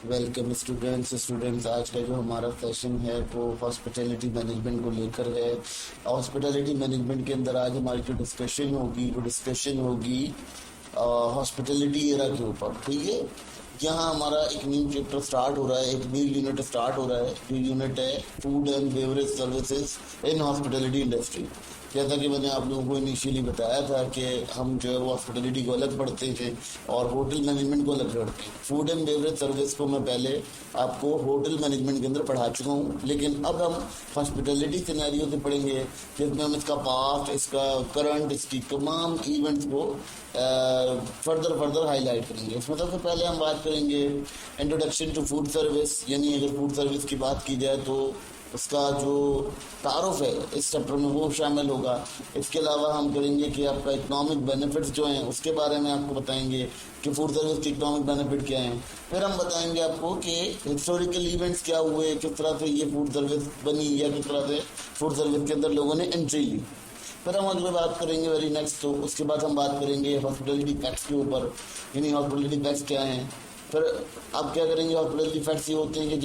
Welcome students आज का जो हमारा सेशन है वो हॉस्पिटैलिटी मैनेजमेंट को लेकर है। हॉस्पिटैलिटी मैनेजमेंट के अंदर आज हमारी जो डिस्कशन होगी हॉस्पिटैलिटी एरा के ऊपर। ठीक है, यहाँ हमारा एक न्यू चैप्टर स्टार्ट हो रहा है, एक न्यू यूनिट स्टार्ट हो रहा है। जो यूनिट है food and beverage services in hospitality industry. जैसा कि मैंने आप लोगों को इनिशियली बताया था कि हम जो है वो हॉस्पिटैलिटी को अलग पढ़ते थे और होटल मैनेजमेंट को अलग पढ़ते हैं। फूड एंड बेवरेज सर्विस को मैं पहले आपको होटल मैनेजमेंट के अंदर पढ़ा चुका हूँ, लेकिन अब हम हॉस्पिटैलिटी सिनेरियो से पढ़ेंगे जिसमें हम इसका पास्ट, इसका करंट, इसकी तमाम इवेंट्स को फर्दर हाईलाइट करेंगे। इसमें सबसे पहले हम बात करेंगे इंट्रोडक्शन टू फूड सर्विस, यानी अगर फूड सर्विस की बात की जाए तो उसका जो तारुफ है इस चैप्टर में वो शामिल होगा। इसके अलावा हम करेंगे कि आपका इकोनॉमिक बेनिफिट्स जो हैं उसके बारे में आपको बताएंगे कि फूड सर्विस के इकोनॉमिक बेनिफिट क्या हैं। फिर हम बताएंगे आपको कि हिस्टोरिकल इवेंट्स क्या हुए, किस तरह से ये फूड सर्विस बनी या किस तरह से फूड सर्विस के अंदर लोगों ने एंट्री ली। फिर हम अगले बात करेंगे वेरी नेक्स्ट, तो उसके बाद हम बात करेंगे हॉस्पिटैलिटी फैक्ट्स के ऊपर, यानी हॉस्पिटैलिटी फैक्ट्स क्या हैं। फिर आप क्या करेंगे, हॉस्पिटैलिटी फैक्ट्स ये होते हैं कि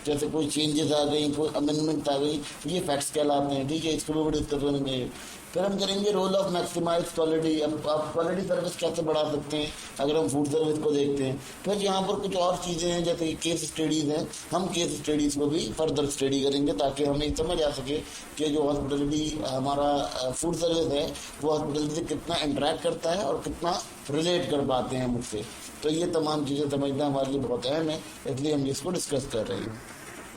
जैसे कोई चेंजेस आ गई, कोई अमेंडमेंट आ गई, ये फैक्ट्स कहलाते हैं। ठीक है, इसको भी डिस्कस करेंगे। फिर हम करेंगे रोल ऑफ मैक्सिमाइज क्वालिटी। अब आप क्वालिटी सर्विस कैसे बढ़ा सकते हैं अगर हम फूड सर्विस को देखते हैं। फिर यहाँ पर कुछ और चीज़ें हैं जैसे केस स्टडीज़ हैं, हम केस स्टडीज़ को भी फर्दर स्टडी करेंगे ताकि हमें समझ आ सके कि जो हॉस्पिटैलिटी हमारा फूड सर्विस है वो हॉस्पिटैलिटी से कितना इंटरेक्ट करता है और कितना रिलेट कर पाते हैं मुझसे। तो ये तमाम चीज़ें समझना हमारे लिए बहुत अहम है, इसलिए हम इसको डिस्कस कर रहे हैं।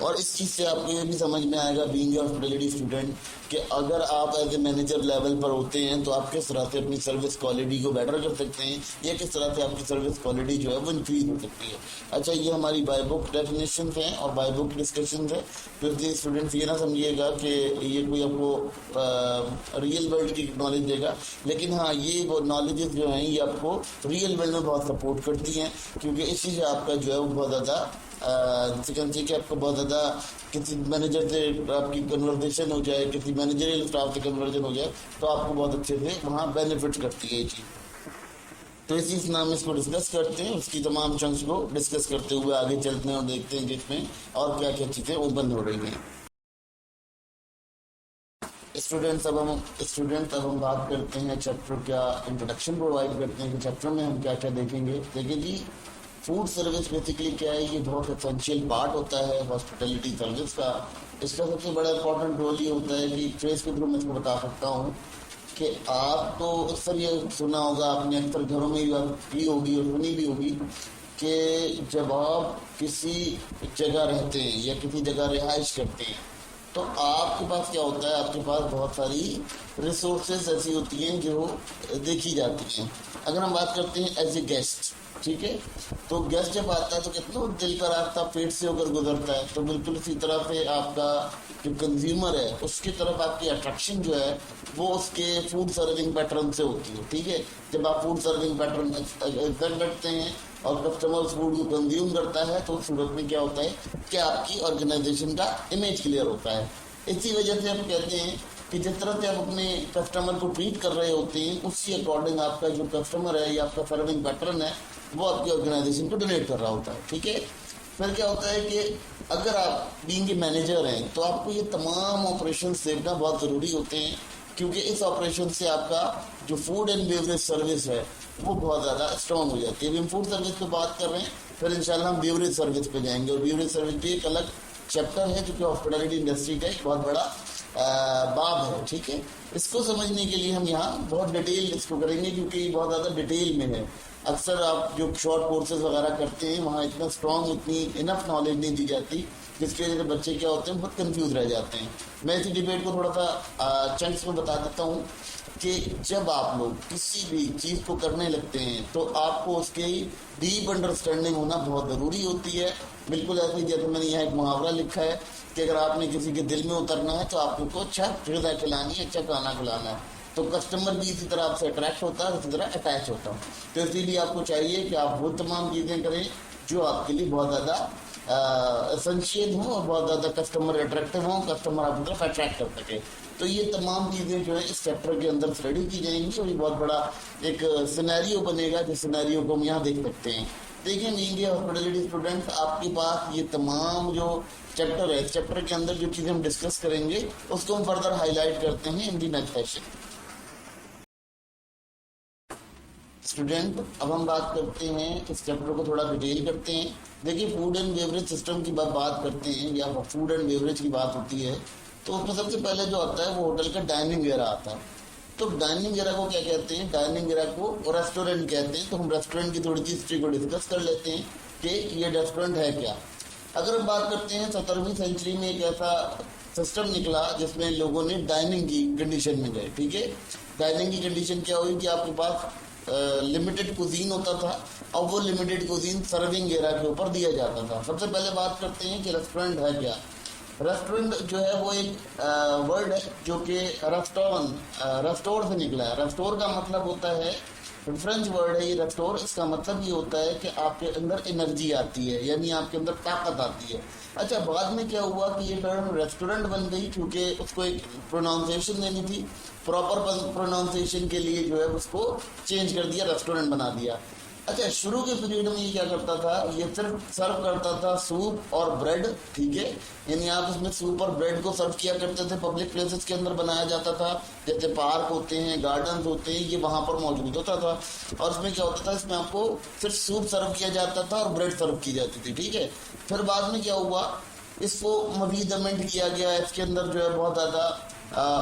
और इस चीज़ से आपको ये भी समझ में आएगा बीइंग ए हॉस्पिटैलिटी स्टूडेंट कि अगर आप एज ए मैनेजर लेवल पर होते हैं तो आप किस तरह से अपनी सर्विस क्वालिटी को बेटर कर सकते हैं या किस तरह से आपकी सर्विस क्वालिटी जो है वो इंक्रीज हो सकती है। अच्छा, ये हमारी बाय बुक डेफिनेशन हैं और बाय बुक डिस्कशन है, तो इसलिए स्टूडेंट्स ये ना समझिएगा कि ये कोई आपको रियल वर्ल्ड की नॉलेज देगा, लेकिन हाँ ये वो नॉलेजेस जो हैं ये आपको रियल वर्ल्ड में बहुत सपोर्ट करती हैं, क्योंकि इसी से आपका जो है वो बहुत ज़्यादा कि आपको बहुत ज़्यादा किसी मैनेजर से आपकी कन्वर्सेशन हो जाए, किसी मैनेजरियल स्टाफ से कन्वर्जन हो जाए तो आपको बहुत अच्छे से वहाँ बेनिफिट करती है ये चीज़। तो इसी नाम इसको डिस्कस करते हैं, उसकी तमाम चंक्स को डिस्कस करते हुए आगे चलते हैं और देखते हैं कि इसमें और क्या क्या चीज़ें ओपन हो रही हैं। स्टूडेंट्स अब हम बात करते हैं चैप्टर क्या इंट्रोडक्शन प्रोवाइड करते हैं कि चैप्टर में हम क्या क्या देखेंगे। देखिए जी, फूड सर्विस बेसिकली क्या है, ये बहुत एसेंशियल पार्ट होता है हॉस्पिटैलिटी सर्विस का। इसका सबसे बड़ा इंपॉर्टेंट रोल ये होता है कि ट्रेस के थ्रू मैं इसको बता सकता हूँ कि आप तो अक्सर ये सुना होगा, आपने अक्सर घरों में भी होगी और सुनी भी होगी कि जब आप किसी जगह रहते हैं या किसी जगह रिहाइश करते हैं तो आपके पास क्या होता है, आपके पास बहुत सारी रिसोर्सेज ऐसी होती हैं जो देखी जाती हैं। अगर हम बात करते हैं एज ए गेस्ट, ठीक है, तो गेस्ट जब आता है तो कितना दिल का रास्ता पेट से होकर गुजरता है, तो बिल्कुल इसी तरह से आपका जो कंज्यूमर है उसकी तरफ आपकी अट्रैक्शन जो है वो उसके फूड सर्विंग पैटर्न से होती है। ठीक है, जब आप फूड सर्विंग पैटर्न एक्सेप्ट करते हैं और कस्टमर उस फूड को कंज्यूम करता है तो उस सूरत में क्या होता है कि आपकी ऑर्गेनाइजेशन का इमेज क्लियर होता है। इसी वजह से हम कहते हैं कि जिस तरह से आप अपने कस्टमर को ट्रीट कर रहे होते हैं उसी अकॉर्डिंग आपका जो कस्टमर है या आपका सर्विंग पैटर्न है वो आपकी ऑर्गेनाइजेशन को डोनेट कर रहा होता है। ठीक है, फिर क्या होता है कि अगर आप बीइंग ए मैनेजर हैं तो आपको ये तमाम ऑपरेशन देखना बहुत ज़रूरी होते हैं, क्योंकि इस ऑपरेशन से आपका जो फूड एंड बेवरेज सर्विस है वो बहुत ज़्यादा स्ट्रॉन्ग हो जाती है। अभी हम फूड सर्विस पे बात कर रहे हैं, फिर इंशाल्लाह हम बेवरेज सर्विस पे जाएंगे और बेवरेज सर्विस पे एक अलग चैप्टर है जो कि हॉस्पिटैलिटी इंडस्ट्री का एक बहुत बड़ा बाब है। ठीक है, इसको समझने के लिए हम यहाँ बहुत डिटेल इसको करेंगे क्योंकि ये बहुत ज़्यादा डिटेल में है। अक्सर आप जो शॉर्ट कोर्सेज वगैरह करते हैं वहाँ इतना स्ट्रॉन्ग, इतनी इनफ नॉलेज नहीं दी जाती, जिसकी वजह से बच्चे क्या होते हैं बहुत कंफ्यूज रह जाते हैं। मैं इसी डिबेट को थोड़ा सा चंक्स में बता देता हूँ कि जब आप लोग किसी भी चीज़ को करने लगते हैं तो आपको उसकी डीप अंडरस्टैंडिंग होना बहुत ज़रूरी होती है। बिल्कुल ऐसे ही जैसे मैंने यहाँ एक मुहावरा लिखा है कि अगर आपने किसी के दिल में उतरना है तो आपको अच्छा ग़िज़ा खिलानी है, अच्छा खाना खिलाना है, तो कस्टमर भी इसी तरह आपसे अट्रैक्ट होता है, इसी तरह अटैच होता है। तो इसीलिए आपको चाहिए कि आप वो तमाम चीज़ें करें जो आपके लिए बहुत ज़्यादा एसेंशियल हों और बहुत ज़्यादा कस्टमर अट्रैक्टिव हों, कस्टमर आपकी तरफ अट्रैक्ट कर सके। तो ये तमाम चीज़ें जो है इस चैप्टर के अंदर स्टडी की जाएंगी और ये बहुत बड़ा एक सिनेरियो बनेगा, जिस सिनेरियो को हम यहाँ देख सकते हैं। देखेंगे हॉस्पिटलिटी स्टूडेंट्स, आपके पास ये तमाम जो चैप्टर है, चैप्टर के अंदर जो चीज़ें हम डिस्कस करेंगे उसको हम फर्दर हाईलाइट करते हैं इन दी नेक्स्ट सेशन। स्टूडेंट, अब हम बात करते हैं इस चैप्टर को थोड़ा डिटेल करते हैं। देखिए, फूड एंड बेवरेज सिस्टम की बात करते हैं या फूड एंड बेवरेज की बात होती है तो उसमें सबसे पहले जो आता है वो होटल का डाइनिंग एरिया आता है। तो डाइनिंग एरिया को क्या कहते हैं? डाइनिंग एरिया को रेस्टोरेंट कहते हैं। तो हम रेस्टोरेंट की थोड़ी सी हिस्ट्री को डिस्कस कर लेते हैं कि ये रेस्टोरेंट है क्या। अगर हम बात करते हैं 17वीं सेंचुरी में एक ऐसा सिस्टम निकला जिसमें लोगों ने डाइनिंग की कंडीशन में गए। ठीक है, डाइनिंग की कंडीशन क्या हुई कि आपके पास लिमिटेड कुजीन होता था और वो लिमिटेड कुजीन सर्विंग एरिया के ऊपर दिया जाता था। सबसे पहले बात करते हैं कि रेस्टोरेंट है क्या। रेस्टोरेंट जो है वो एक वर्ड है जो कि रेस्टोर से निकला है। रेस्टोर का मतलब होता है, फ्रेंच वर्ड है ये रेस्टोर। इसका मतलब ये होता है कि आपके अंदर एनर्जी आती है, यानी आपके अंदर ताकत आती है। अच्छा, बाद में क्या हुआ कि ये टर्म रेस्टोरेंट बन गई क्योंकि उसको एक प्रोनाउंसिएशन देनी थी। प्रॉपर प्रोनाउंसिएशन के लिए जो है उसको चेंज कर दिया, रेस्टोरेंट बना दिया। अच्छा, शुरू के पीरियड में ये क्या करता था, ये सिर्फ सर्व करता था सूप और ब्रेड। ठीक है, यानी आप इसमें सूप और ब्रेड को सर्व किया करते थे। पब्लिक प्लेसेस के अंदर बनाया जाता था, जैसे पार्क होते हैं, गार्डन्स होते हैं, ये वहां पर मौजूद होता था। और इसमें क्या होता था, इसमें आपको सिर्फ सूप सर्व किया जाता था और ब्रेड सर्व की जाती थी। ठीक है, फिर बाद में क्या हुआ, इसको मजीद अमेंड किया गया। इसके अंदर जो है बहुत ज़्यादा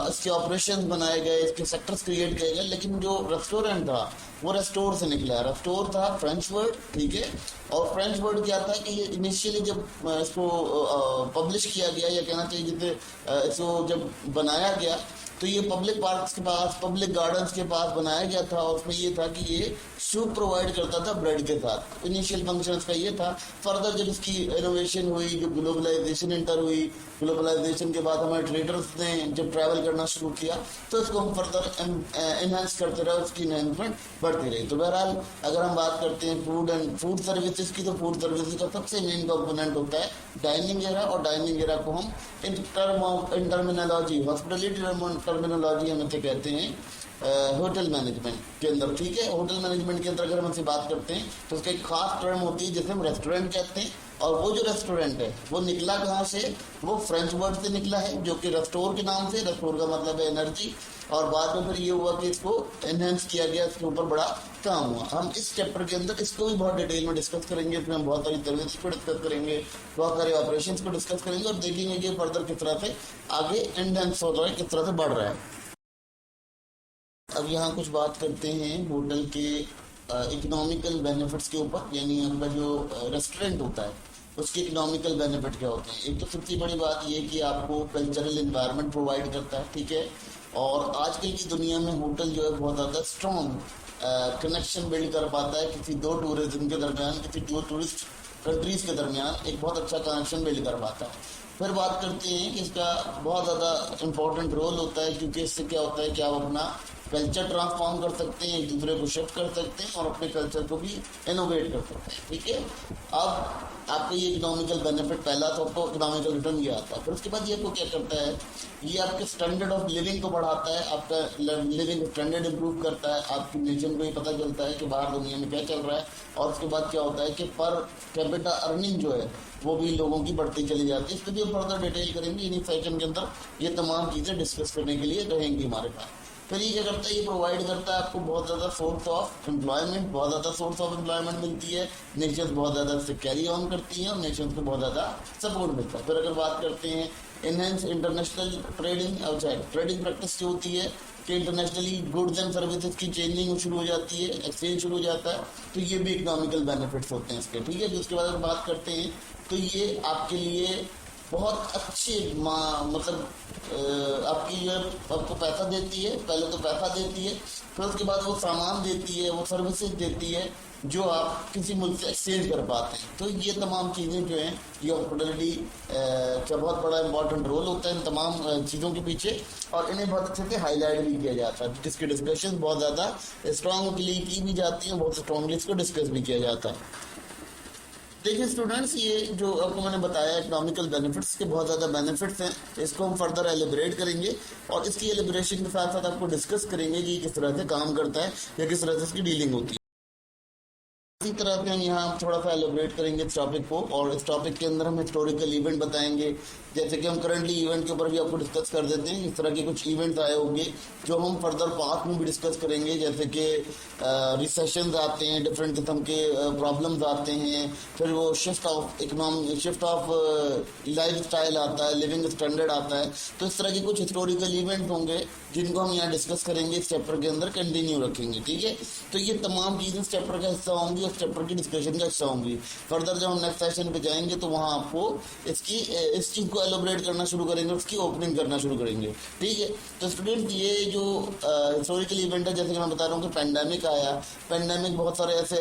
इसके ऑपरेशंस बनाए गए, इसके सेक्टर्स क्रिएट किए गए। लेकिन जो रेस्टोरेंट था वो रेस्टोर से निकला। रेस्टोर था फ्रेंच वर्ड। ठीक है, और फ्रेंच वर्ड क्या था कि ये इनिशियली जब इसको पब्लिश किया गया, या कहना चाहिए जैसे इसको जब बनाया गया, तो ये पब्लिक पार्क्स के पास, पब्लिक गार्डन्स के पास बनाया गया था। और उसमें ये था कि ये सूप प्रोवाइड करता था ब्रेड के साथ। इनिशियल फंक्शन का ये था। फर्दर जब इसकी इनोवेशन हुई, जो ग्लोबलाइजेशन इंटर हुई, ग्लोबलाइजेशन के बाद हमारे ट्रेडर्स ने जब ट्रैवल करना शुरू किया तो इसको हम फर्दर एनहांस करते रहे, उसकी एनहांसमेंट बढ़ती रही। तो बहरहाल अगर हम बात करते हैं फूड सर्विसेज की, तो फूड सर्विसेज का सबसे मेन कंपोनेंट होता है डाइनिंग एरिया। और डाइनिंग एरिया को हम इन टर्मिनोलॉजी, हॉस्पिटलिटी टर्मिनोलॉजी हम इसे कहते हैं होटल मैनेजमेंट के अंदर। ठीक है, होटल मैनेजमेंट के अंदर अगर हम इससे बात करते हैं तो उसका एक खास टर्म होती है जिसे हम रेस्टोरेंट कहते हैं। और वो जो रेस्टोरेंट है वो निकला कहाँ से? वो फ्रेंच वर्ड से निकला है, जो कि रेस्टोर के नाम से। रेस्टोर का मतलब है एनर्जी। और बाद में फिर ये हुआ कि इसको एनहेंस किया गया, इसके ऊपर बड़ा काम हुआ। हम इस चैप्टर के अंदर इसको भी बहुत डिटेल में डिस्कस करेंगे। इसमें हम बहुत सारी सर्विस को डिस्कस करेंगे, बहुत सारे ऑपरेशंस को डिस्कस करेंगे और देखेंगे कि फर्दर किस तरह से आगे एनहेंस हो रहा है, किस तरह से बढ़ रहा है। अब यहाँ कुछ बात करते हैं होटल के इकोनॉमिकल बेनिफिट्स के ऊपर, यानी आपका जो रेस्टोरेंट होता है उसके इकोनॉमिकल बेनिफिट क्या होते हैं। एक तो सबसे बड़ी बात ये कि आपको कल्चरल एनवायरनमेंट प्रोवाइड करता है। ठीक है, और आजकल की दुनिया में होटल जो है बहुत ज़्यादा स्ट्रॉन्ग कनेक्शन बिल्ड कर पाता है किसी दो टूरिज्म के दरमियान, किसी दो टूरिस्ट कंट्रीज के दरमियान एक बहुत अच्छा कनेक्शन बिल्ड कर पाता है। फिर बात करते हैं कि इसका बहुत ज़्यादा इम्पोर्टेंट रोल होता है, क्योंकि इससे क्या होता है कि आप अपना कल्चर ट्रांसफॉर्म कर सकते हैं, एक दूसरे को शिफ्ट कर सकते हैं और अपने कल्चर को भी इनोवेट कर सकते हैं। ठीक है, अब आपको ये इकोनॉमिकल बेनिफिट, पहला तो आपको इकोनॉमिकल रिटर्न ये आता है। फिर उसके बाद ये आपको क्या करता है, ये आपके स्टैंडर्ड ऑफ लिविंग को बढ़ाता है, आपका लिविंग स्टैंडर्ड इंप्रूव करता है। आपकी नेशन को ये पता चलता है कि बाहर दुनिया में क्या चल रहा है। और उसके बाद क्या होता है कि पर कैपिटा अर्निंग जो है वो भी लोगों की बढ़ती चली जाती है। इस पर भी हम फर्दर डिटेल करेंगे इन्हीं सेशन के अंदर। ये तमाम चीज़ें डिस्कस करने के लिए रहेंगी हमारे पास। फिर ये क्या करता है, ये प्रोवाइड करता है आपको बहुत ज़्यादा सोर्स ऑफ एम्प्लॉयमेंट, बहुत ज़्यादा सोर्स ऑफ एम्प्लॉयमेंट मिलती है। नेशंस बहुत ज़्यादा इससे कैरी ऑन करती हैं और नेशंस को बहुत ज़्यादा सपोर्ट मिलता है। फिर अगर बात करते हैं enhance international trading, outside trading practice जो होती है कि इंटरनेशनली गुड्स एंड सर्विसेज की चेंजिंग शुरू हो जाती है, एक्सचेंज शुरू हो जाता है। तो ये भी इकोनॉमिकल बेनिफिट्स होते हैं इसके। ठीक है, फिर उसके बाद अगर बात करते हैं तो ये आपके लिए बहुत अच्छे मतलब आपकी जो आपको पैसा देती है। पहले तो पैसा देती है, फिर उसके बाद वो सामान देती है, वो सर्विसेज देती है जो आप किसी मुल्क से एक्सचेंज कर पाते हैं। तो ये तमाम चीज़ें जो हैं, ये हॉस्पिटलिटी का बहुत बड़ा इंपॉर्टेंट रोल होता है इन तमाम चीज़ों के पीछे। और इन्हें बहुत अच्छे से हाईलाइट भी किया जाता है, जिसकी डिस्कशन बहुत ज़्यादा स्ट्रांगली की भी जाती है, बहुत स्ट्रांगली इसको डिस्कस भी किया जाता है। देखिए स्टूडेंट्स, ये जो आपको मैंने बताया इकोनॉमिकल बेनिफिट्स के बहुत ज़्यादा बेनिफिट्स हैं, इसको हम फर्दर एलिब्रेट करेंगे और इसकी एलिब्रेशन के साथ साथ आपको डिस्कस करेंगे कि किस तरह से काम करता है या किस तरह से इसकी डीलिंग होती है। इसी तरह से हम यहाँ थोड़ा सा एलोबरेट करेंगे इस टॉपिक को, और इस टॉपिक के अंदर हम हिस्टोरिकल इवेंट बताएंगे। जैसे कि हम करंटली इवेंट के ऊपर भी आपको डिस्कस कर देते हैं। इस तरह के कुछ इवेंट्स आए होंगे जो हम फर्दर पास्ट में भी डिस्कस करेंगे, जैसे कि रिसेशंस आते हैं, डिफरेंट किस्म के प्रॉब्लम्स आते हैं, फिर वो शिफ्ट ऑफ लाइफ स्टाइल आता है, लिविंग स्टैंडर्ड आता है। तो इस तरह के कुछ हिस्टोरिकल इवेंट्स होंगे जिनको हम यहाँ डिस्कस करेंगे, इस चैप्टर के अंदर कंटिन्यू रखेंगे, ठीक है। तो ये तमाम चीज़ें इस चैप्टर का हिस्सा होंगी और चैप्टर की डिस्कशन का हिस्सा होंगी। फर्दर जब हम नेक्स्ट सेशन पे जाएंगे तो वहाँ आपको इस चीज़ को एलोबरेट करना शुरू करेंगे, उसकी ओपनिंग करना शुरू करेंगे, ठीक है। तो स्टूडेंट, ये जो हिस्टोरिकल इवेंट है, जैसे कि मैं बता रहा हूँ कि पैंडेमिक आया। पैंडेमिक बहुत सारे ऐसे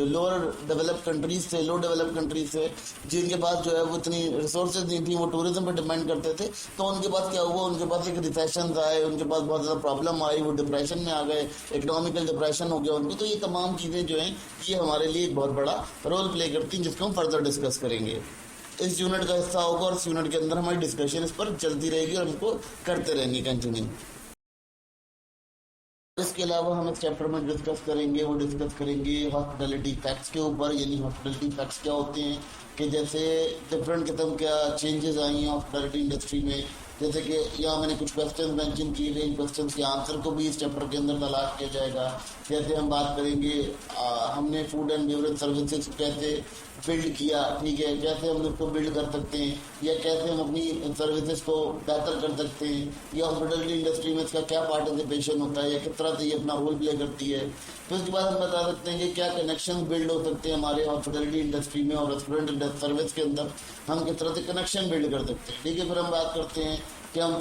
लोअर डेवलप्ड कंट्रीज थे, लो डेवलप्ड कंट्रीज थे, जिनके पास जो है वो इतनी रिसोर्सेज नहीं थी, वो टूरिज्म पर डिपेंड करते थे। तो उनके पास क्या हुआ, उनके पास एक रिसेशन आए, उनके पास बहुत ज़्यादा प्रॉब्लम आई, वो डिप्रेशन में आ गए, इकोनॉमिकल डिप्रेशन हो गया उनको। तो ये तमाम चीज़ें जो हैं ये हमारे लिए एक बहुत बड़ा रोल प्ले करती हैं, जिसको हम फर्दर डिस्कस करेंगे। इस यूनिट का हिस्सा होगा और इस यूनिट के अंदर हमारी डिस्कशन इस पर चलती रहेगी और इसको करते रहेंगे कंटिन्यू। इसके अलावा हम इस चैप्टर में डिस्कस करेंगे हॉस्पिटैलिटी फैक्ट्स के ऊपर, यानी हॉस्पिटैलिटी फैक्ट्स क्या होते हैं, कि जैसे डिफरेंट किस्म क्या चेंजेस आई हैं हॉस्पिटैलिटी इंडस्ट्री में। जैसे कि यहाँ मैंने कुछ क्वेश्चन मेंशन किए गए, इन क्वेश्चन के आंसर को भी इस चैप्टर के अंदर तलाश किया जाएगा। जैसे हम बात करेंगे हमने फूड एंड बेवरेज सर्विसेज कैसे बिल्ड किया, ठीक है, कैसे हम उसको बिल्ड कर सकते हैं, या कैसे हम अपनी सर्विसेज को बेहतर कर सकते हैं, या हॉस्पिटैलिटी इंडस्ट्री में इसका क्या पार्टिसिपेशन होता है, या किस तरह से ये अपना रोल प्ले करती है। फिर उसके बाद हम बता सकते हैं कि क्या कनेक्शन बिल्ड हो सकते हैं हमारे हॉस्पिटैलिटी इंडस्ट्री में और रेस्टोरेंट सर्विस के अंदर, हम किस तरह से कनेक्शन बिल्ड कर सकते हैं, ठीक है। फिर हम बात करते हैं कि हम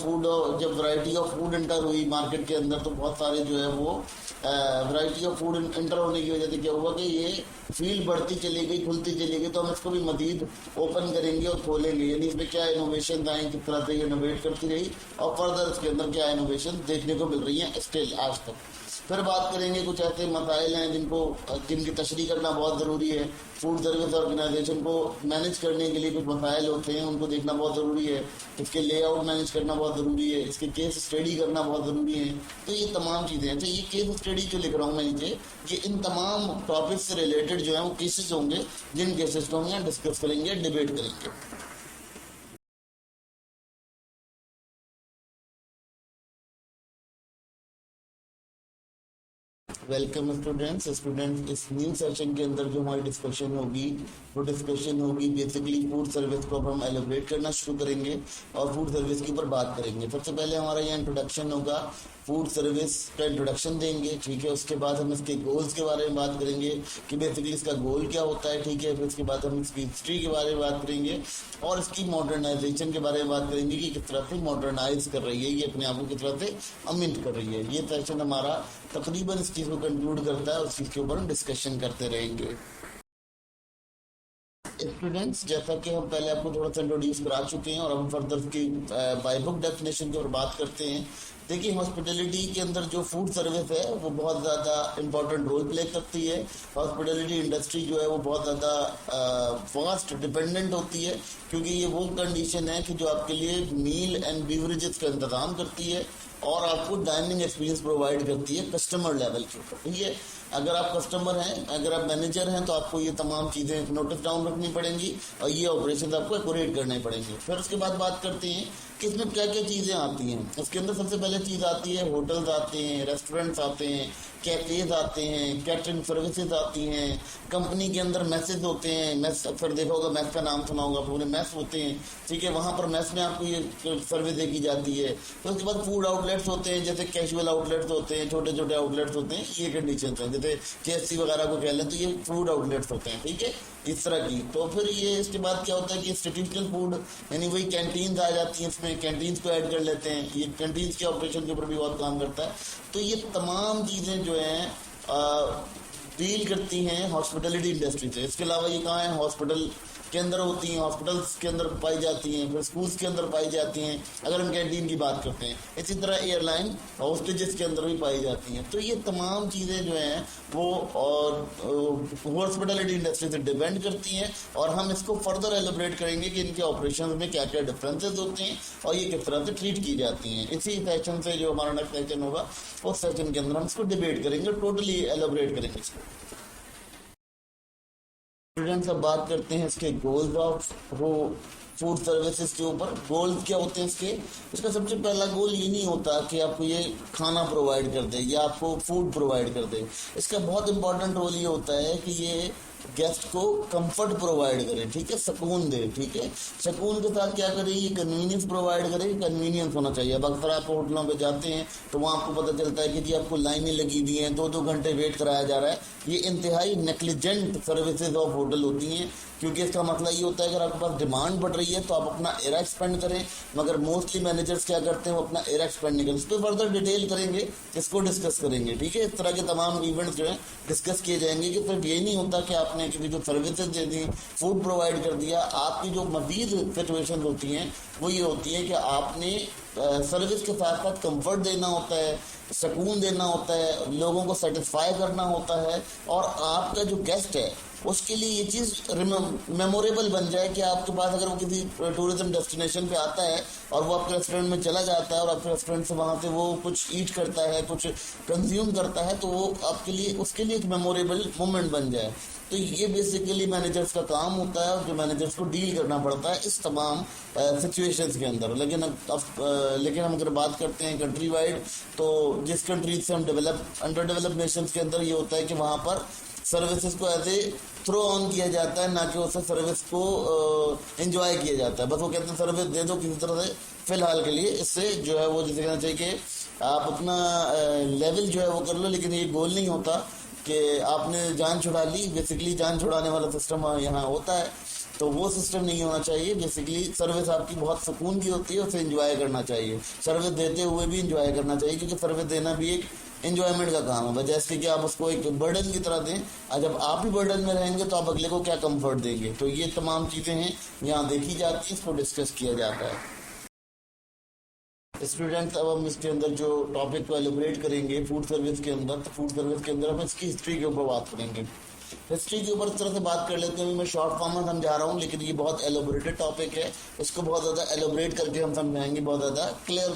जब वैरायटी ऑफ फूड इंटर हुई मार्केट के अंदर, तो बहुत सारे जो है वो वैरायटी ऑफ फूड इंटर होने की वजह से क्या हुआ कि ये फील्ड बढ़ती चली गई, खुलती चली गई। तो हम इसको भी मजीद ओपन करेंगे और खोलेंगे, यानी इसमें क्या इनोवेशन आए, किस तरह से ये इनोवेट करती रही और फर्दर इसके अंदर क्या इनोवेशन देखने को मिल रही है स्टिल आज तक। फिर बात करेंगे कुछ ऐसे मसाइल हैं जिनकी तशरीह करना बहुत ज़रूरी है। फूड सर्विस ऑर्गेनाइजेशन को मैनेज करने के लिए कुछ मसाइल होते हैं, उनको देखना बहुत ज़रूरी है। इसके लेआउट मैनेज करना बहुत ज़रूरी है, इसके केस स्टडी करना बहुत ज़रूरी है। तो ये तमाम चीज़ें हैं। तो ये केस स्टडी जो लिख रहा हूँ मैं नीचे, ये इन तमाम टॉपिक से रिलेटेड जो है वो केसेस होंगे, जिन केसेस को हम यहाँ डिस्कस करेंगे, डिबेट करेंगे। वेलकम स्टूडेंट्स, इस न्यू सेशन के अंदर जो हमारी डिस्कशन होगी वो डिस्कशन होगी बेसिकली फूड सर्विस को हम एलोबरेट करना शुरू करेंगे और फूड सर्विस के ऊपर बात करेंगे। सबसे पहले हमारा यहाँ इंट्रोडक्शन होगा, फूड सर्विस का इंट्रोडक्शन देंगे, ठीक है। उसके बाद हम इसके गोल्स के बारे में बात करेंगे कि बेसिकली इसका गोल क्या होता है, ठीक है। फिर उसके बाद हम इसकी हिस्ट्री के बारे में बात करेंगे और इसकी मॉडर्नाइजेशन के बारे में बात करेंगे कि किस तरह से मॉडर्नाइज कर रही है, ये अपने आप को किस तरह से अमेंड कर रही है। ये सेशन हमारा तकरीबन इस चीज़ को कंक्लूड करता है और उस चीज़ के ऊपर हम डिस्कशन करते रहेंगे। स्टूडेंट्स, जैसा कि हम पहले आपको थोड़ा सा इंट्रोड्यूस करा चुके हैं और हम फर्दर की बाय बुक डेफिनेशन के ऊपर बात करते हैं। देखिए, हॉस्पिटैलिटी के अंदर जो फूड सर्विस है वो बहुत ज़्यादा इंपॉर्टेंट रोल प्ले करती है। हॉस्पिटैलिटी इंडस्ट्री जो है वो बहुत ज़्यादा फास्ट डिपेंडेंट होती है, क्योंकि ये वो कंडीशन है कि जो आपके लिए मील एंड बेवरेजेस का इंतज़ाम करती है और आपको डाइनिंग एक्सपीरियंस प्रोवाइड करती है कस्टमर लेवल के ऊपर, ठीक है। अगर आप कस्टमर हैं, अगर आप मैनेजर हैं, तो आपको ये तमाम चीज़ें नोटिस डाउन रखनी पड़ेंगी और ये ऑपरेशन आपको एक्यूरेट करने पड़ेंगे। फिर उसके बाद बात करते हैं कि इसमें क्या क्या चीज़ें आती हैं। इसके अंदर सबसे पहले चीज़ आती है होटल्स आते हैं, रेस्टोरेंट्स आते हैं, कैफेज आते हैं, कैटरिंग सर्विसेज आती हैं, कंपनी के अंदर मैसेज होते हैं। मैस अक्सर देखा होगा, मैस का नाम सुना होगा, पूरे मैस होते हैं, ठीक है। वहाँ पर मैस में आपको ये सर्विस देखी जाती है। फिर उसके बाद फूड आउटलेट्स होते हैं, जैसे कैजुअल आउटलेट्स होते हैं, छोटे छोटे आउटलेट्स होते हैं, ये कंडीशन हैं। जैसे KFC वगैरह को कह लें तो ये फूड आउटलेट्स होते हैं, ठीक है, इस तरह की। तो फिर ये इसके बाद क्या होता है कि इंस्टीट्यूशनल फूड, यानी वही कैंटीन्स आ जाती हैं, इसमें कैंटीन्स को ऐड कर लेते हैं। ये कैंटीन्स के ऑपरेशन के ऊपर भी बहुत काम करता है। तो ये तमाम चीज़ें जो हैं डील करती हैं हॉस्पिटैलिटी इंडस्ट्री से। इसके अलावा ये कहाँ है, हॉस्पिटल के अंदर होती हैं, हॉस्पिटल्स के अंदर पाई जाती हैं, फिर स्कूल्स के अंदर पाई जाती हैं, अगर हम कैंटीन की बात करते हैं। इसी तरह एयरलाइन हॉस्टेजेस के अंदर भी पाई जाती हैं। तो ये तमाम चीज़ें जो हैं वो हॉस्पिटैलिटी इंडस्ट्री से डिपेंड करती हैं और हम इसको फर्दर एलिब्रेट करेंगे कि इनके ऑपरेशन में क्या क्या डिफरेंसेस होते हैं और ये किस तरह से ट्रीट की जाती हैं। इसी सेशन से जो हमारा नेक्स्ट सेशन होगा उस सेशन के अंदर हम इसको डिबेट करेंगे, टोटली एलिब्रेट करेंगे इसको। स्टूडेंट्स अब बात करते हैं इसके गोल्स ऑफ वो फूड सर्विसेज के ऊपर। गोल्स क्या होते हैं इसके? इसका सबसे पहला गोल ये नहीं होता कि आपको ये खाना प्रोवाइड कर दे या आपको फूड प्रोवाइड कर दे। इसका बहुत इंपॉर्टेंट रोल ये होता है कि ये गेस्ट को कंफर्ट प्रोवाइड करे, ठीक है, सुकून दे, ठीक है। सुकून के साथ क्या करे, ये कन्वीनियंस प्रोवाइड करे। कन्वीनियंस होना चाहिए। अब अक्सर आप होटलों पे जाते हैं तो वहाँ आपको पता चलता है कि जी आपको लाइनें लगी हुई हैं, 2-2 घंटे वेट कराया जा रहा है। ये इंतहाई नेग्लिजेंट सर्विसेज ऑफ होटल होती हैं, क्योंकि इसका मतलब ये होता है अगर आपके पास डिमांड बढ़ रही है तो आप अपना एरा एक्सपेंड करें, मगर मोस्टली मैनेजर्स क्या करते हैं, वो अपना एरा एक्सपेंड नहीं करते। इस पर फर्दर डिटेल करेंगे, इसको डिस्कस करेंगे, ठीक है। इस तरह के तमाम इवेंट्स जो है डिस्कस किए जाएंगे कि सिर्फ ये नहीं होता कि आपने किसी को सर्विसेज दे दी, फूड प्रोवाइड कर दिया। आपकी जो मजीद सिचुएशन होती हैं वो ये होती है कि आपने सर्विस के साथ साथ कंफर्ट देना होता है, सुकून देना होता है, लोगों को सेटिस्फाई करना होता है, और आपका जो गेस्ट है उसके लिए ये चीज़ मेमोरेबल बन जाए कि आपके पास अगर वो किसी टूरिज्म डेस्टिनेशन पे आता है और वो आपके रेस्टोरेंट में चला जाता है और आपके रेस्टोरेंट से वहाँ से वो कुछ ईट करता है, कुछ कंज्यूम करता है, तो वो आपके लिए उसके लिए एक मेमोरेबल मोमेंट बन जाए। तो ये बेसिकली मैनेजर्स का काम होता है, जो मैनेजर्स को डील करना पड़ता है इस तमाम सिचुएशंस के अंदर। लेकिन हम अगर बात करते हैं कंट्री वाइड, तो जिस कंट्रीज से हम अंडर डेवलप नेशंस के अंदर ये होता है कि वहाँ पर सर्विसेज को ऐसे थ्रो ऑन किया जाता है, ना कि उससे सर्विस को एंजॉय किया जाता है। बस वो कहते हैं सर्विस दे दो किसी तरह से फिलहाल के लिए, इससे जो है वो जिसे कहना चाहिए कि आप अपना लेवल जो है वो कर लो, लेकिन ये गोल नहीं होता कि आपने जान छुड़ा ली। बेसिकली जान छुड़ाने वाला सिस्टम यहाँ होता है, तो वो सिस्टम नहीं होना चाहिए। बेसिकली सर्विस आपकी बहुत सुकून की होती है, उसे एंजॉय करना चाहिए। सर्विस देते हुए भी एंजॉय करना चाहिए, क्योंकि सर्विस देना भी एक एंजॉयमेंट का काम है। वजह से कि आप उसको एक बर्डन की तरह दें, और जब आप ही बर्डन में रहेंगे तो आप अगले को क्या कंफर्ट देंगे। तो ये तमाम चीज़ें हैं यहाँ देखी जाती हैं, इसको डिस्कस किया जाता है। स्टूडेंट्स अब हम इसके अंदर जो टॉपिक को एलिब्रेट करेंगे फूड सर्विस के अंदर, तो फूड सर्विस के अंदर हम इसकी हिस्ट्री के ऊपर बात करेंगे। हिस्ट्री के ऊपर इस तरह से बात कर लेते हैं। मैं शॉर्ट फॉर्म में समझा रहा हूँ, लेकिन ये बहुत एलोबरेटेड टॉपिक है, इसको बहुत ज़्यादा एलोबरेट करके हम समझाएंगे, बहुत ज़्यादा क्लियर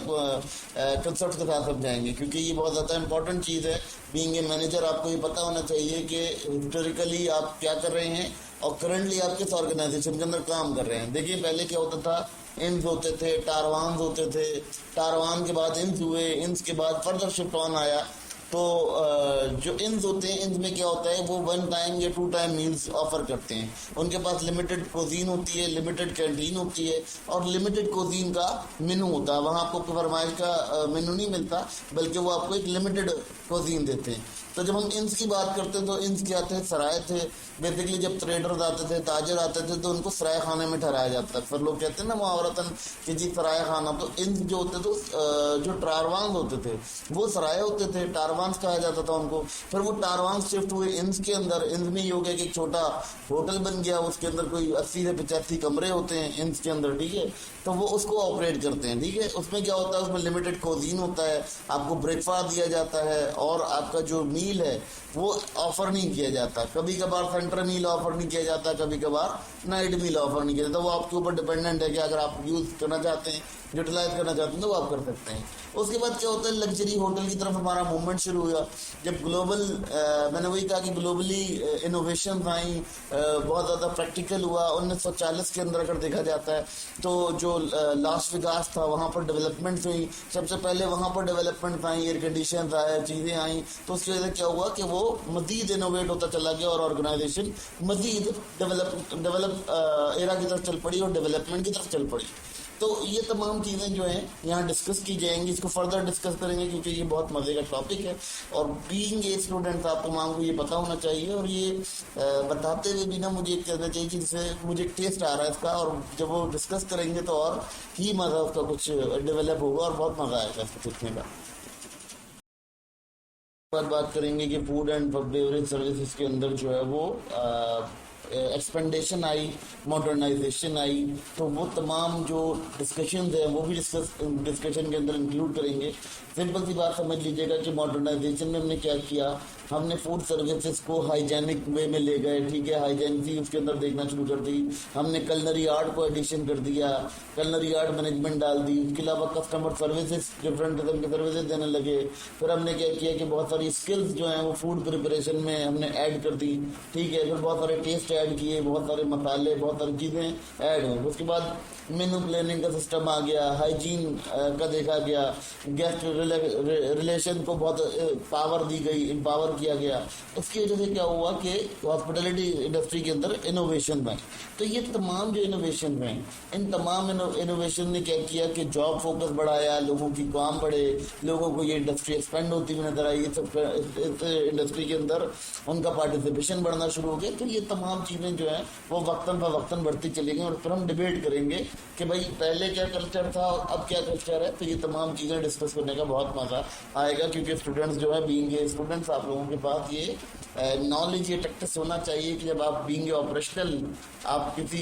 कंसेप्ट के साथ समझाएंगे, क्योंकि ये बहुत ज़्यादा इंपॉर्टेंट चीज़ है। बीइंग ए मैनेजर आपको ये पता होना चाहिए कि हिस्टोरिकली आप क्या कर रहे हैं और करंटली आप किस ऑर्गेनाइजेशन के अंदर काम कर रहे हैं। देखिए पहले क्या होता था, इंस होते थे, टारवान होते थे, टारवान के बाद इंस हुए, इंस के बाद फर्दर शिफ्ट ऑन आया। तो जो इंस होते हैं, इंस में क्या होता है, वो 1 टाइम या 2 टाइम मील्स ऑफर करते हैं। उनके पास लिमिटेड कोजीन होती है, लिमिटेड कैंटीन होती है, और लिमिटेड कोजीन का मेनू होता है। वहाँ आपको फरमाइश का मेनू नहीं मिलता, बल्कि वो आपको एक लिमिटेड कोजीन देते हैं। तो जब हम इंस की बात करते हैं तो इंस क्या थे, सराय थे। बेसिकली जब ट्रेडर्स आते थे, ताजर आते थे, तो उनको सराय खाने में ठहराया जाता है। फिर लोग कहते हैं ना मुहावरतन कि जी सराय खाना। तो इंस जो होते थे, जो टारवान होते थे वो सराय होते थे, टारवान कहा जाता था उनको। फिर वो टारवान शिफ्ट हुए इंस के अंदर। इंस में ये हो गया कि एक छोटा होटल बन गया, उसके अंदर कोई 80 से 85 कमरे होते हैं इंस के अंदर, ठीक है। तो वो उसको ऑपरेट करते हैं, ठीक है। उसमें क्या होता है, उसमें लिमिटेड कोजीन होता है, आपको ब्रेकफास्ट दिया जाता है, और आपका जो मील है वो ऑफर नहीं किया जाता। कभी कभार सेंटर मील ऑफर नहीं किया जाता, कभी कभार नाइट मील ऑफर नहीं किया जाता। वो आपके ऊपर डिपेंडेंट है कि अगर आप यूज करना चाहते हैं, यूटिलाइज करना चाहते हैं, तो वो आप कर सकते हैं। उसके बाद क्या होता है, लग्जरी होटल की तरफ हमारा मूवमेंट शुरू हुआ। जब ग्लोबल मैंने वही कहा कि ग्लोबली इनोवेशन आई, बहुत ज़्यादा प्रैक्टिकल हुआ। 1940 के अंदर अगर देखा जाता है तो जो लास वेगास था वहाँ पर डेवलपमेंट हुई। सबसे पहले वहाँ पर डेवलपमेंट आई, एयर कंडीशन आए, चीज़ें आई। तो उसकी वजह से क्या हुआ कि वो मजीद इनोवेट होता चला गया, और ऑर्गेनाइजेशन मजीद डेवलप एरा की तरफ चल पड़ी और डेवलपमेंट की तरफ चल पड़ी। तो ये तमाम चीज़ें जो हैं यहाँ डिस्कस की जाएंगी, इसको फर्दर डिस्कस करेंगे, क्योंकि ये बहुत मज़े का टॉपिक है। और बीइंग ए स्टूडेंट आप तमाम को ये पता होना चाहिए, और ये बताते हुए भी ना मुझे कहना चाहिए कि जिससे मुझे टेस्ट आ रहा है इसका, और जब वो डिस्कस करेंगे तो और ही मज़ा उसका कुछ डेवलप होगा और बहुत मज़ा आएगा इसको सीखने का। बात करेंगे कि फूड एंड बेवरेज सर्विसेज के अंदर जो है वो एक्सपेंडेशन आई, मॉडर्नाइजेशन आई। तो वो तमाम जो डिस्कशन है वो भी डिस्कशन के अंदर इंक्लूड करेंगे। सिंपल सी बात समझ लीजिएगा कि मॉडर्नाइजेशन में हमने क्या किया हमने फूड सर्विसेज को हाइजेनिक वे में ले गए, ठीक है, हाइजेनिक उसके अंदर देखना शुरू कर दी। हमने कलनरी आर्ट को एडिशन कर दिया, कलनरी आर्ट मैनेजमेंट डाल दी। उसके अलावा कस्टमर सर्विसेज, डिफरेंट किस्म के सर्विसेज देने लगे। फिर हमने क्या किया कि बहुत सारी स्किल्स जो हैं वो फूड प्रिपरेशन में हमने ऐड कर दी, ठीक है। फिर बहुत सारे टेस्ट ऐड किए, बहुत सारे मसाले, बहुत सारी चीज़ें ऐड हुई। उसके बाद मेनू प्लानिंग का सिस्टम आ गया, हाइजीन का देखा गया, गेस्ट रिलेशन को बहुत पावर दी गई, एम्पावर किया गया। उसकी वजह से क्या हुआ कि हॉस्पिटैलिटी इंडस्ट्री के अंदर इनोवेशन में, तो ये तमाम जो इनोवेशन हैं, इन तमाम इनोवेशन ने क्या किया कि जॉब फोकस बढ़ाया, लोगों की काम बढ़े, लोगों को ये इंडस्ट्री एक्सपेंड होती हुई नजर आई। सब इस इंडस्ट्री के अंदर उनका पार्टिसिपेशन बढ़ना शुरू हो गया। तो ये तमाम चीज़ें जो है वो वक्तन ब वक्तन बढ़ती चली गई। और फिर हम डिबेट करेंगे कि भाई पहले क्या कल्चर था, अब क्या कल्चर है। तो ये तमाम चीज़ें डिस्कस करने का बहुत मज़ा आएगा, क्योंकि स्टूडेंट्स जो है बीइंग स्टूडेंट्स, आप लोगों के पास ये नॉलेज, ये टैक्टिस होना चाहिए कि जब आप बीइंग ऑपरेशनल, आप किसी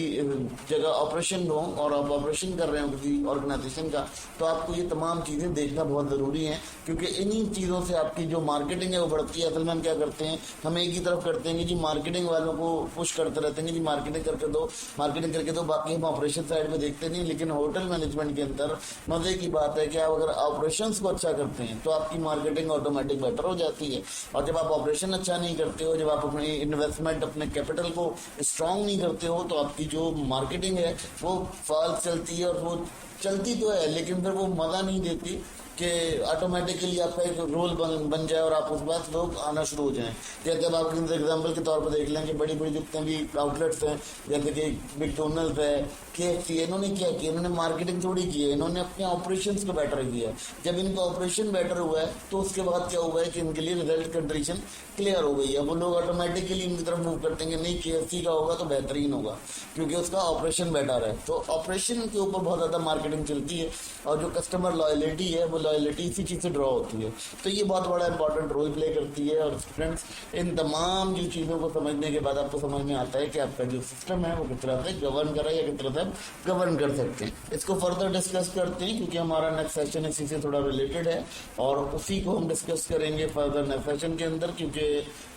जगह ऑपरेशन हो और आप ऑपरेशन कर रहे हो किसी ऑर्गेनाइजेशन का, तो आपको ये तमाम चीज़ें देखना बहुत ज़रूरी है, क्योंकि इन्हीं चीज़ों से आपकी जो मार्केटिंग है वो बढ़ती है। असल में हम क्या करते हैं, हम एक ही तरफ करते हैं कि जी मार्केटिंग वालों को पुश करते रहते हैं कि जी मार्केटिंग करके दो, मार्केटिंग करके दो, बाकी हम ऑपरेशन साइड में देखते नहीं। लेकिन होटल मैनेजमेंट के अंदर मज़े की बात है कि आप अगर ऑपरेशंस को अच्छा करते हैं तो आपकी मार्केटिंग ऑटोमेटिक बेटर हो जाती है। और जब आप ऑपरेशन अच्छा नहीं करते हो, जब आप अपनी इन्वेस्टमेंट, अपने कैपिटल को स्ट्रांग नहीं करते हो, तो आपकी जो मार्केटिंग है वो फॉल्स चलती है। और वो चलती तो है लेकिन फिर वो मज़ा नहीं देती कि ऑटोमेटिकली आपका एक रोल बन जाए और आप उस बात लोग आना शुरू हो जाएं। जैसे अब आप एग्जाम्पल के तौर पर देख लें कि बड़ी बड़ी जितने भी आउटलेट्स हैं, जैसे कि मैकडॉनल्ड्स है, KFC, इन्होंने क्या किया, इन्होंने मार्केटिंग थोड़ी की है, इन्होंने अपने ऑपरेशंस को बेटर किया। जब इनका ऑपरेशन बेटर हुआ है तो उसके बाद क्या हुआ है कि इनके लिए रिजल्ट कंडीशन क्लियर हो गई है। वो लोग ऑटोमेटिकली इनकी तरफ मूव करते हैं कि नहीं, KFC का होगा तो बेहतरीन होगा, क्योंकि उसका ऑपरेशन बेटर है। तो ऑपरेशन के ऊपर बहुत ज़्यादा मार्केटिंग चलती है, और जो कस्टमर लॉयल्टी है वो लॉयल्टी इसी चीज़ से ड्रॉ होती है। तो ये बहुत बड़ा इंपॉर्टेंट रोल प्ले करती है। और स्टूडेंट्स, इन तमाम जो चीज़ों को समझने के बाद आपको समझ में आता है कि आपका जो सिस्टम है वो किस तरह से गवर्न कर रहा है या किस तरह से गवर्न कर सकते हैं। इसको फर्दर डिस्कस करते हैं, क्योंकि हमारा नेक्स्ट सेशन इसी से थोड़ा रिलेटेड है, और उसी को हम डिस्कस करेंगे फर्दर नेक्स्ट सेशन के अंदर, क्योंकि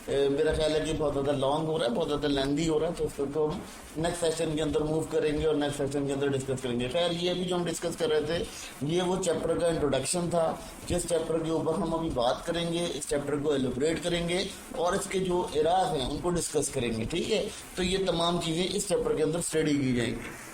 मेरा ख्याल है कि बहुत ज़्यादा लॉन्ग हो रहा है, बहुत ज़्यादा लेंदी हो रहा है। तो इसको हम नेक्स्ट सेशन के अंदर मूव करेंगे और नेक्स्ट सेशन के अंदर डिस्कस करेंगे। खैर, ये अभी जो हम डिस्कस कर रहे थे, ये वो चैप्टर का इंट्रोडक्शन था, जिस चैप्टर के ऊपर हम अभी बात करेंगे। इस चैप्टर को एलिब्रेट करेंगे और इसके जो इराद हैं उनको डिस्कस करेंगे, ठीक है। तो ये तमाम चीज़ें इस चैप्टर के अंदर स्टडी की जाएंगी।